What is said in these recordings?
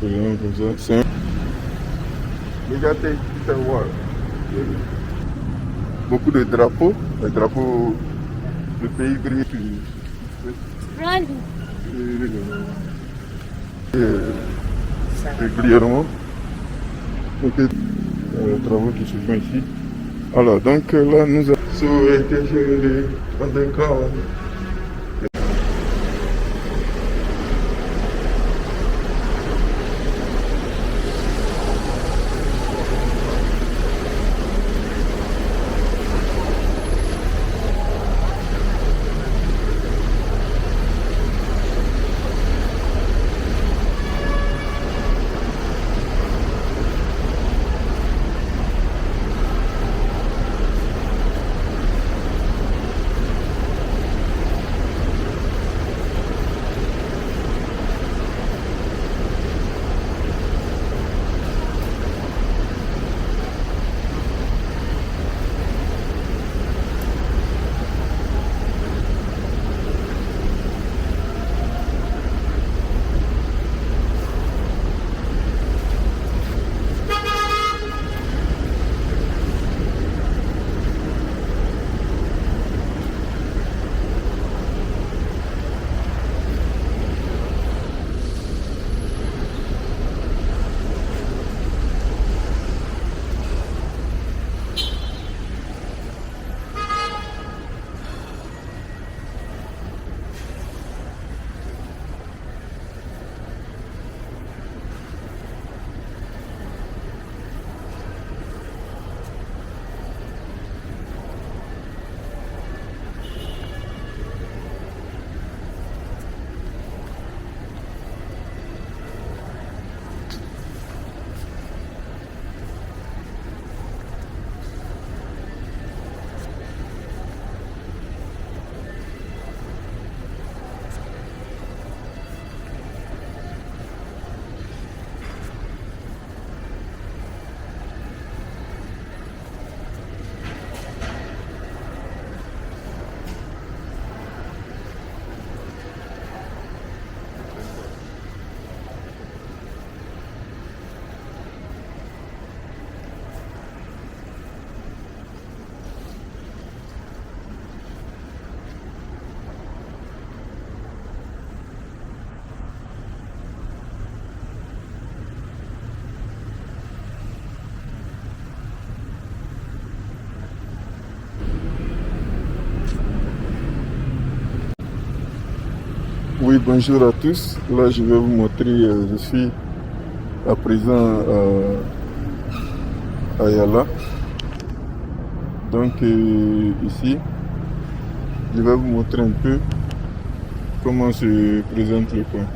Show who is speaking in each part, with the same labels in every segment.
Speaker 1: Rien comme ça. Regardez, tu peux voir. Beaucoup de drapeaux. Les drapeaux du pays brille. Régulièrement. Donc, les travaux qui se font ici. Alors, donc là, nous avons sur underground. Oui, bonjour à tous. Là, je vais vous montrer, je suis à présent à Yala. Donc, ici, je vais vous montrer un peu comment se présente le coin.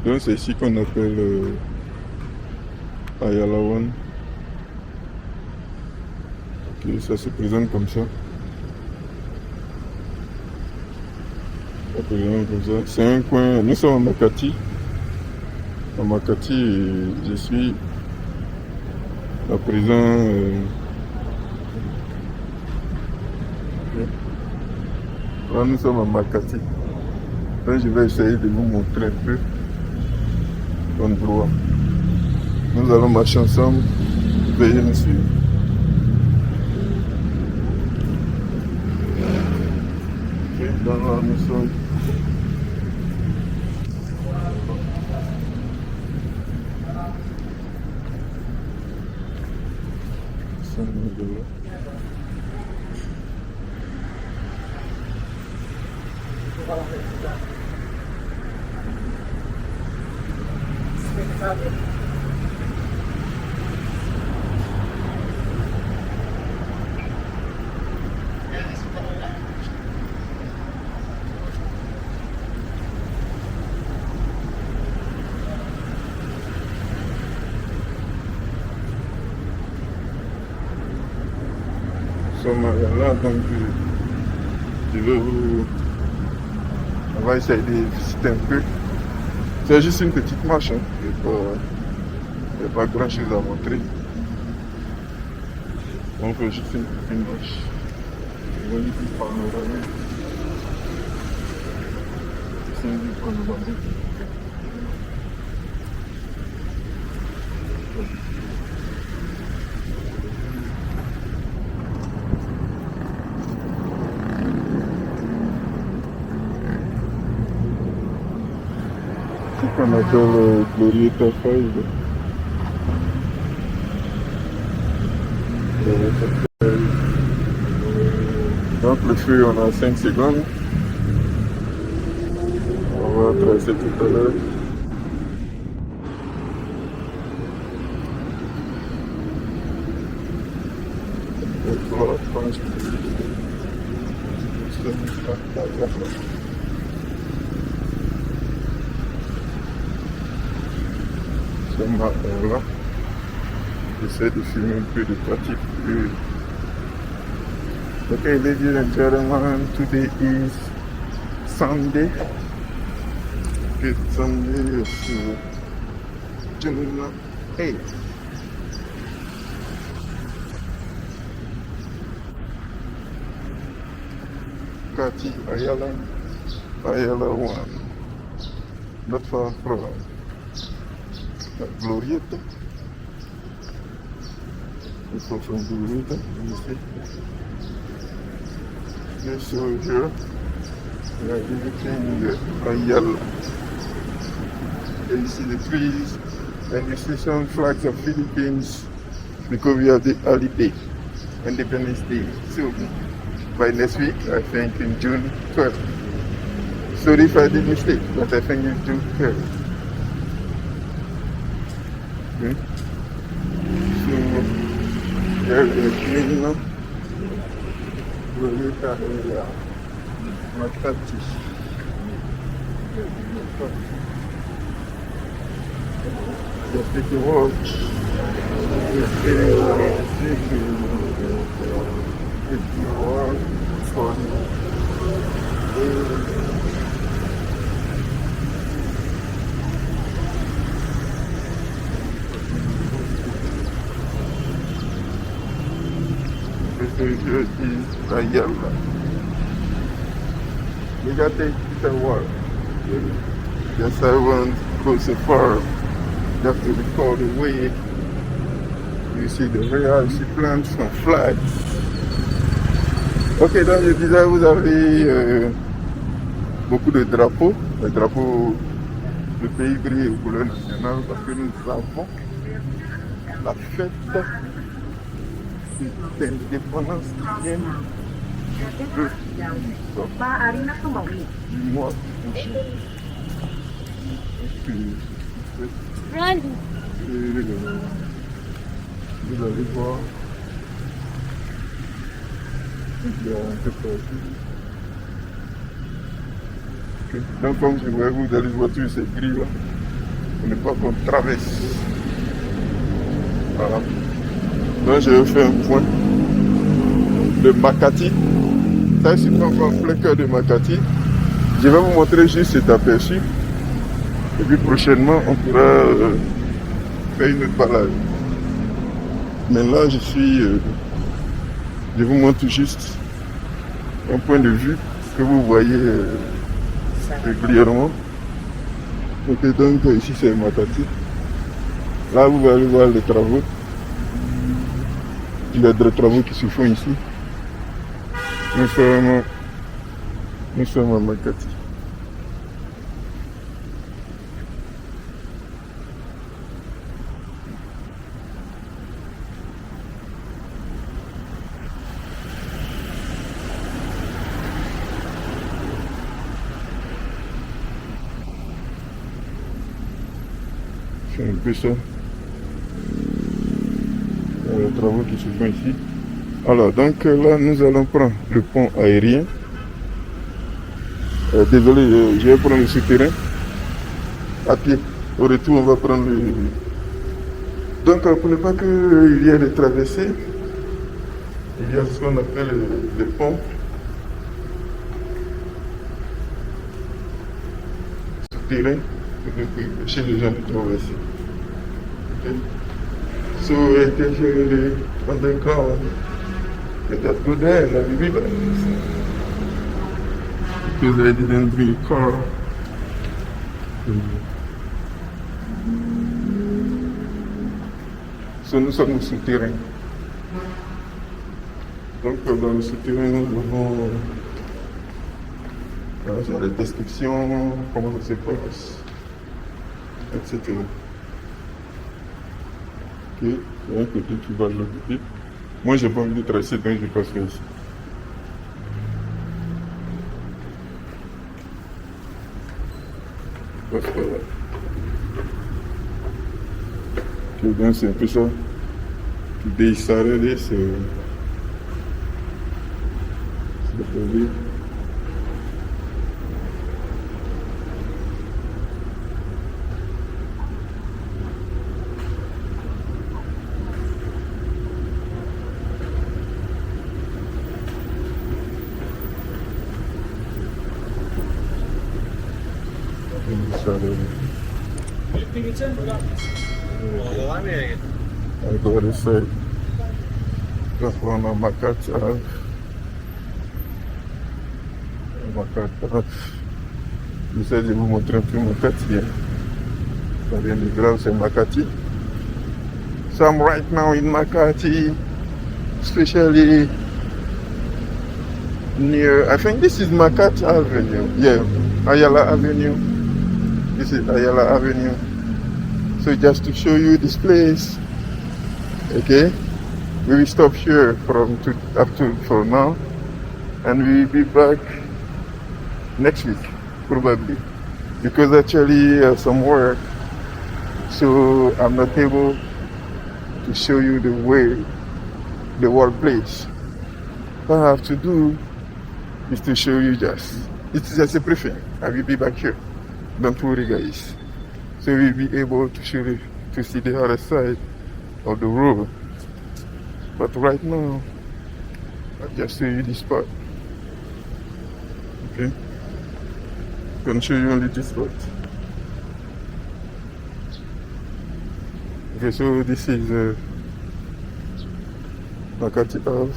Speaker 1: Donc, c'est ici qu'on appelle Ayala One. Ok, ça se présente comme ça. C'est un coin, nous sommes à Makati. À Makati, je suis à présent. Là, nous sommes à Makati. Donc, je vais essayer de vous montrer un peu l'endroit. Nous allons marcher ensemble. Veuillez me suivre. Dans la maison. Là, donc je vais vous... On va essayer de visiter un peu. C'est juste une petite marche, hein. Il n'y a pas grand chose à montrer. Donc juste une petite marche. Magnifique panoramique. C'est une vue panoramique. C'est qu'on appelle Glorieta 5. Donc le feu, on a 5 secondes. On va tracer tout à l'heure. Ce matin-là, j'essaie de filmer un peu de pratique. Okay, ladies and gentlemen, today is Sunday. Good Sunday, June 8th. Kati Ayala 1, not far from Glorieta. It's from Glorieta, you see. Yes, so here we are visiting Ayala. And you see the trees and you see some flags of Philippines because we have the holiday, Independence Day. So by next week, I think in June 12th. Sorry if I did mistake, but I think in June 12th. Okay. So here we are. Glorieta area, Makati. Just take a walk. Just take a walk for here is Ayala. We got to take a walk. Yes, I want to go so far. You have to record the way. You see the real, you see plants and flags. Ok, donc je disais, vous avez beaucoup de drapeaux. Les drapeaux du pays brillent aux couleurs nationales parce que nous avons la fête d'indépendance qui vient du mois. Vous allez voir. Il y a un peu partout. Okay. Donc comme je vois, vous allez voir tous ces grilles là. On n'est pas qu'on traverse. Voilà. Donc je vais faire un point de Makati. Ça c'est encore en plein cœur de Makati. Je vais vous montrer juste cet aperçu. Et puis prochainement on pourra faire une autre balade. Mais là je vous montre juste un point de vue que vous voyez régulièrement. Ok, donc ici c'est Makati. Là vous allez voir les travaux. Il y a des travaux qui se font ici. Nous sommes à Makati. C'est un peu ça. Les travaux qui se font ici. Alors, donc là, nous allons prendre le pont aérien. Désolé, je vais prendre le souterrain à pied. Au retour, on va prendre le... Donc, pour ne pas qu'il y ait des traversées, il y a ce qu'on appelle le pont souterrain pour empêcher les gens de traverser. Okay. So intentionally underground, let us go there and we will because I didn't bring a car. nous sommes au souterrain. Donc dans le souterrain, nous avons les descriptions, comment ça se passe, etc. Ok, il y a un côté qui va de l'autre côté. Moi, j'ai pas envie de tracer, donc je passerai ici. Ok, donc c'est un peu ça. Today is Saturday, c'est le premier. Agora isso aí. Já foi na Makati Ave. Makati Ave. J'essaie de vous montrer un peu Makati. Ça vient du grand, c'est Makati. So I'm right now in Makati, especially near, I think this is Makati Avenue. Yeah, Ayala Avenue. This is Ayala Avenue. So just to show you this place, okay, we will stop here up to for now, and we will be back next week probably, because actually some work, so I'm not able to show you the way, the workplace. What I have to do is to show you it's just a briefing. I will be back here. Don't worry, guys. So we'll be able to to see the other side of the road. But right now, I'll just show you this part. Okay? I'm gonna show you only this part. Okay, so this is Makati Ave.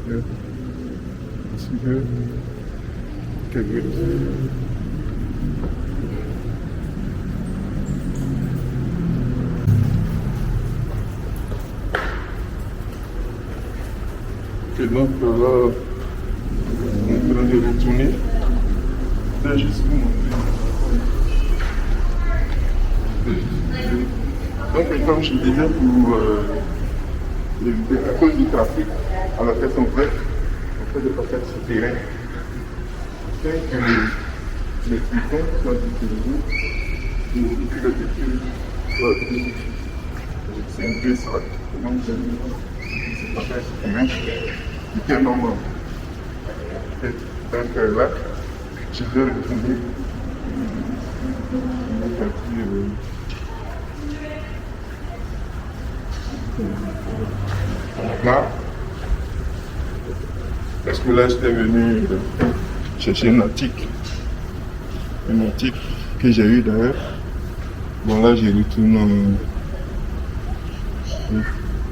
Speaker 1: Yeah. See here. Okay, good. Et donc là, on est en train de retourner. Là, juste vous montrer. Donc, comme je disais, pour éviter, à cause du trafic, à la tête ouverte, on fait des passages souterrains. Afin que les piétons soient utilisés et que le véhicule soit utilisé. C'est un peu ça. Donc, c'est pas très souterrain. C'était normal. Donc là, je vais retourner. Là, parce que là, j'étais venu chercher une article que j'ai eu d'ailleurs. Bon, là, je retourne.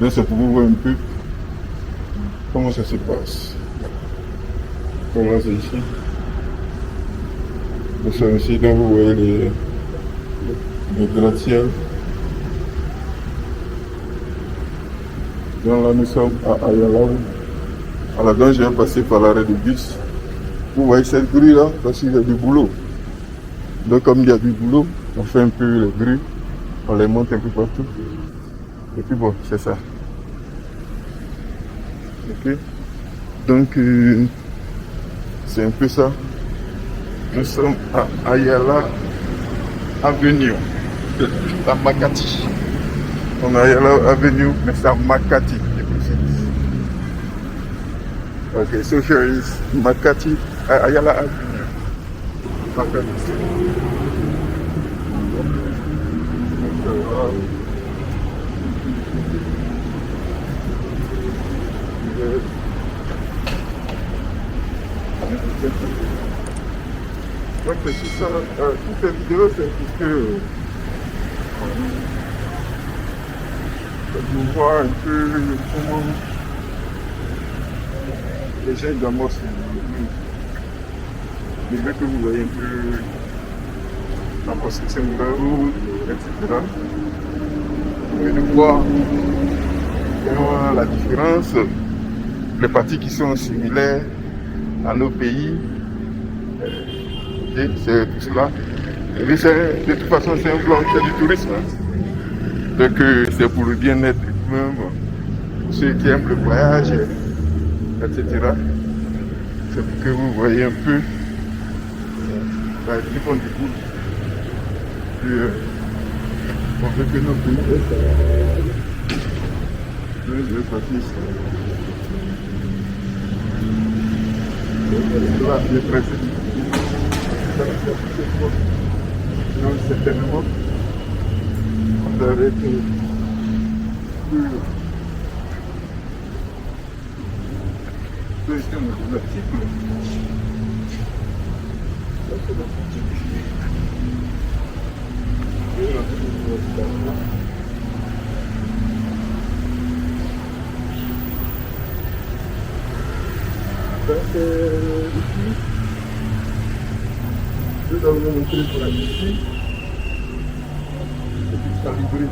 Speaker 1: Là, c'est pour vous voir un peu comment ça se passe. Comment c'est ici. Nous sommes ici, donc vous voyez les gratte-ciel. Donc là, nous sommes à Ayala. Alors, donc, je vais passer par l'arrêt de bus. Vous voyez cette grue là, parce qu'il y a du boulot. Donc, comme il y a du boulot, on fait un peu les grues, on les monte un peu partout. Et puis bon, c'est ça. Ok. Donc, c'est un peu ça. Nous sommes à Ayala Avenue, à Makati. On a Ayala Avenue, mais c'est à Makati. Okay, so here is Makati, Ayala Avenue. Makati. Donc c'est ça, toute cette vidéo c'est pour que vous voir un peu comment les gens d'Amos, les gars que vous voyez un peu la construction de la route, etc. et de voir vraiment la différence, les parties qui sont similaires à nos pays. Et c'est tout cela. Et puis de toute façon, c'est un vlog, c'est du tourisme. Donc c'est pour le bien-être même, pour ceux qui aiment le voyage, etc. C'est pour que vous voyez un peu plus qu'on découvre. Puis on veut que nos pays je vais passer ici. Là, il est pressé. Donc certainement, on devrait être plus ici, je dois vous montrer pour la ici, et puis ça libre.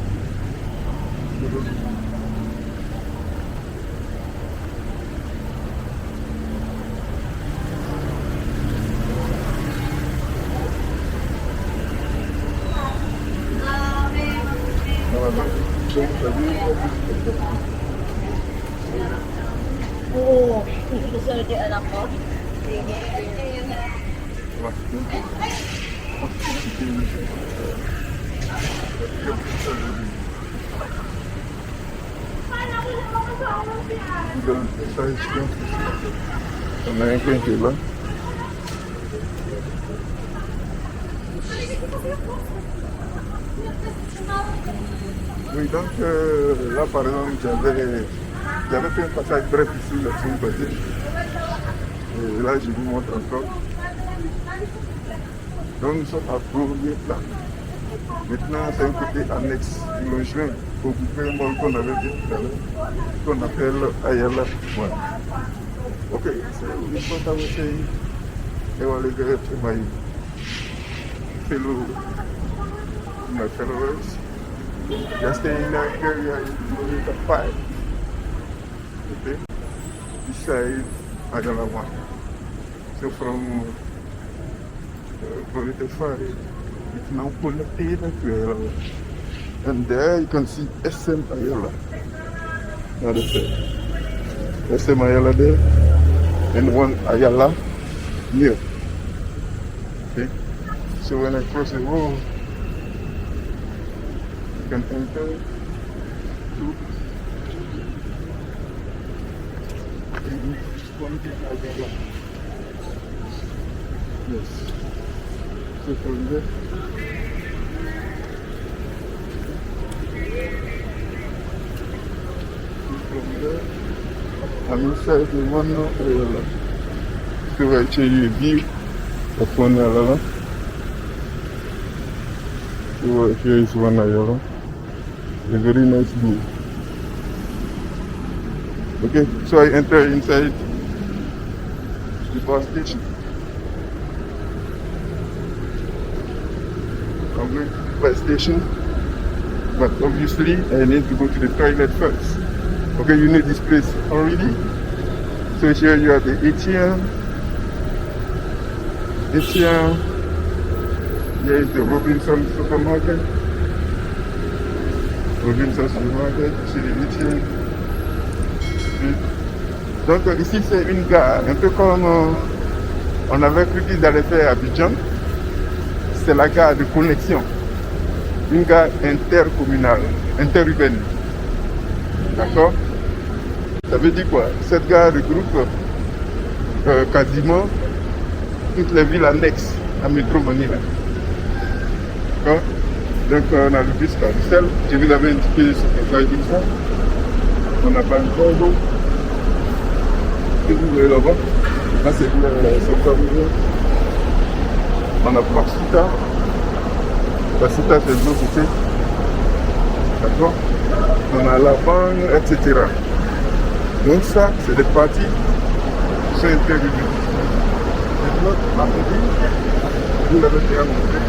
Speaker 2: Oo, gusto niyo anak ko.
Speaker 1: On a un coin qui est là. Oui, donc là par exemple, j'avais fait un passage bref ici, là, sur le côté. Et là, je vous montre encore. Donc nous sommes à Bourg-Vietnam. Maintenant, c'est un côté annexe du logement au gouvernement qu'on avait dit tout à l'heure, qu'on appelle Ayala. Voilà. Ok, c'est une fois que vous et on les gars, fellow, my followers, just stay in that area in Kilometer 5. Okay, beside Ayala 1. So from Kilometer 5, it's now connected to Ayala. And there you can see SM Ayala. Now that's it. SM Ayala there, and one Ayala here. Okay. So when I cross the road, you can enter to Ayala. Yes. So from there. I'm inside the one Ayala. So I show you a view of one Ayala. So here is one Ayala. A very nice view. Okay, so I enter inside the bus station. I'm going to the bus station, but obviously I need to go to the toilet first. Okay, you know this place already. So here you are the ATM. Here is the Robinson supermarket. Robinson supermarket, c'est les ATM. Donc ici c'est une gare, un peu comme on avait cru qu'ils allaient faire à Abidjan. C'est la gare de connexion. Une gare intercommunale, interurbaine. D'accord? Ça veut dire quoi? Cette gare regroupe quasiment toutes les villes annexes à Métro Manila. D'accord? Donc on a le bus carousel, je vous avais indiqué sur le slide une fois. On a Bangogo. Que vous voyez là-bas. Là c'est le secteur rural. On a Pasita. Pasita c'est de l'autre côté. D'accord? On a la banque, etc. Donc ça, c'est des parties qui sont interurbaines. Maintenant, vous l'avez déjà montré.